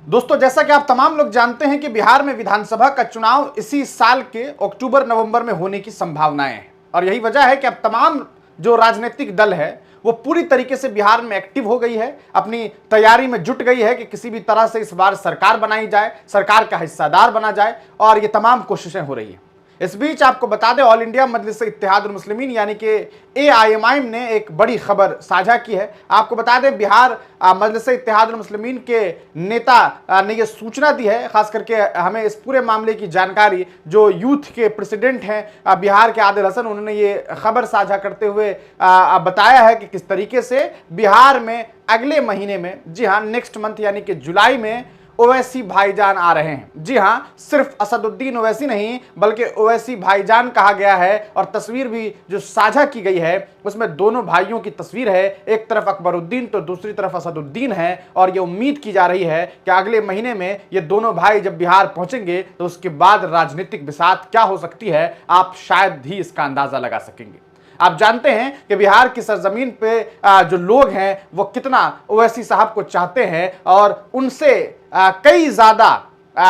दोस्तों, जैसा कि आप तमाम लोग जानते हैं कि बिहार में विधानसभा का चुनाव इसी साल के अक्टूबर नवंबर में होने की संभावनाएं हैं और यही वजह है कि अब तमाम जो राजनीतिक दल है वो पूरी तरीके से बिहार में एक्टिव हो गई है, अपनी तैयारी में जुट गई है कि किसी भी तरह से इस बार सरकार बनाई जाए, सरकार का हिस्सेदार बना जाए और ये तमाम कोशिशें हो रही हैं। इस बीच आपको बता दें, ऑल इंडिया मजलिस इत्तेहादुल मुस्लिमीन यानी कि AIMIM ने एक बड़ी खबर साझा की है। आपको बता दें, बिहार मजलिस इत्तेहादुल मुस्लिमीन के नेता ने ये सूचना दी है, खास करके हमें इस पूरे मामले की जानकारी जो यूथ के प्रेसिडेंट हैं बिहार के आदिल हसन, उन्होंने ये खबर साझा करते हुए बताया है कि किस तरीके से बिहार में अगले महीने में, जी हाँ नेक्स्ट मंथ यानी कि जुलाई में ओवैसी भाईजान आ रहे हैं। जी हां, सिर्फ असदुद्दीन ओवैसी नहीं बल्कि ओवैसी भाईजान कहा गया है और तस्वीर भी जो साझा की गई है उसमें दोनों भाइयों की तस्वीर है, एक तरफ अकबरुद्दीन तो दूसरी तरफ असदुद्दीन है और ये उम्मीद की जा रही है कि अगले महीने में ये दोनों भाई जब बिहार पहुंचेंगे तो उसके बाद राजनीतिक बिसात क्या हो सकती है आप शायद ही इसका अंदाजा लगा सकेंगे। आप जानते हैं कि बिहार की सरजमीन पे जो लोग हैं वो कितना ओवैसी साहब को चाहते हैं और उनसे कई ज्यादा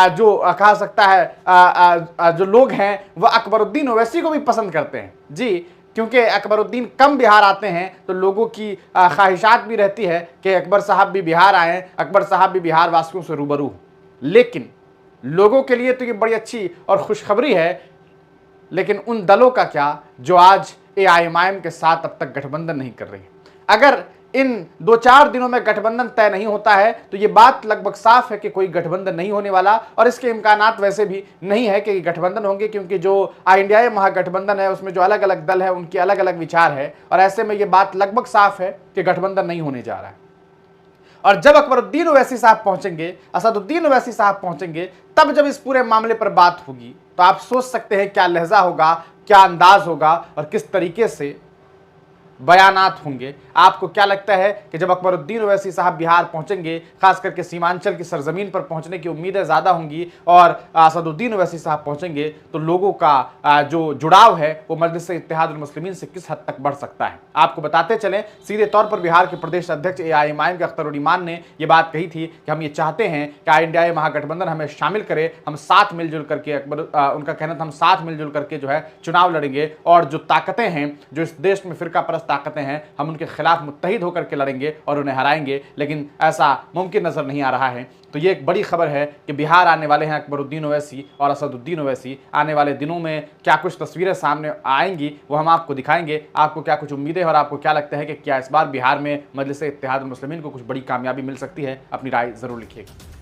जो कहा सकता है जो लोग हैं वो अकबरुद्दीन ओवैसी को भी पसंद करते हैं। जी, क्योंकि अकबरुद्दीन कम बिहार आते हैं तो लोगों की ख्वाहिशात भी रहती है कि अकबर साहब भी बिहार आए, अकबर साहब भी बिहार वासियों से रूबरू। लेकिन लोगों के लिए तो ये बड़ी अच्छी और खुशखबरी है, लेकिन उन दलों का क्या जो आज AIMIM के साथ अब तक गठबंधन नहीं कर रही है। अगर इन 2-4 दिनों में गठबंधन तय नहीं होता है तो ये बात लगभग साफ है कि कोई गठबंधन नहीं होने वाला और इसके इम्कानात वैसे भी नहीं है कि गठबंधन होंगे, क्योंकि जो इंडिया महागठबंधन है उसमें जो अलग अलग दल है उनके अलग अलग विचार है और ऐसे में ये बात लगभग साफ है कि गठबंधन नहीं होने जा रहा है। और जब अकबरुद्दीन ओवैसी साहब पहुंचेंगे, असदुद्दीन ओवैसी साहब पहुंचेंगे, तब जब इस पूरे मामले पर बात होगी तो आप सोच सकते हैं क्या लहजा होगा, क्या अंदाज होगा और किस तरीके से बयानात होंगे। आपको क्या लगता है कि जब अकबरुद्दीन ओवैसी साहब बिहार पहुंचेंगे, खास करके सीमांचल की सरजमीन पर पहुंचने की उम्मीदें ज़्यादा होंगी और असदुद्दीन ओवैसी साहब पहुंचेंगे तो लोगों का जो जुड़ाव है वो मजलिस इत्तेहादुल मुस्लिमीन से किस हद तक बढ़ सकता है। आपको बताते चलें, सीधे तौर पर बिहार के प्रदेश अध्यक्ष AIMIM के अख्तरुद्दीन ने यह बात कही थी कि हम ये चाहते हैं कि इंडिया महागठबंधन हमें शामिल करे, हम साथ मिलजुल करके उनका कहना था हम साथ मिलजुल करके जो है चुनाव लड़ेंगे और जो ताकतें हैं, जो इस देश में फिरका परस्त ताकतें हैं, हम उनके खिलाफ मुत्तहिद होकर के लड़ेंगे और उन्हें हराएंगे। लेकिन ऐसा मुमकिन नजर नहीं आ रहा है। तो ये एक बड़ी खबर है कि बिहार आने वाले हैं अकबरुद्दीन ओवैसी और असदुद्दीन ओवैसी। आने वाले दिनों में क्या कुछ तस्वीरें सामने आएंगी वो हम आपको दिखाएंगे। आपको क्या कुछ उम्मीदें और आपको क्या लगता है कि क्या इस बार बिहार में मजलिस इत्तेहादुल मुस्लिमीन को कुछ बड़ी कामयाबी मिल सकती है? अपनी राय जरूर लिखिएगा।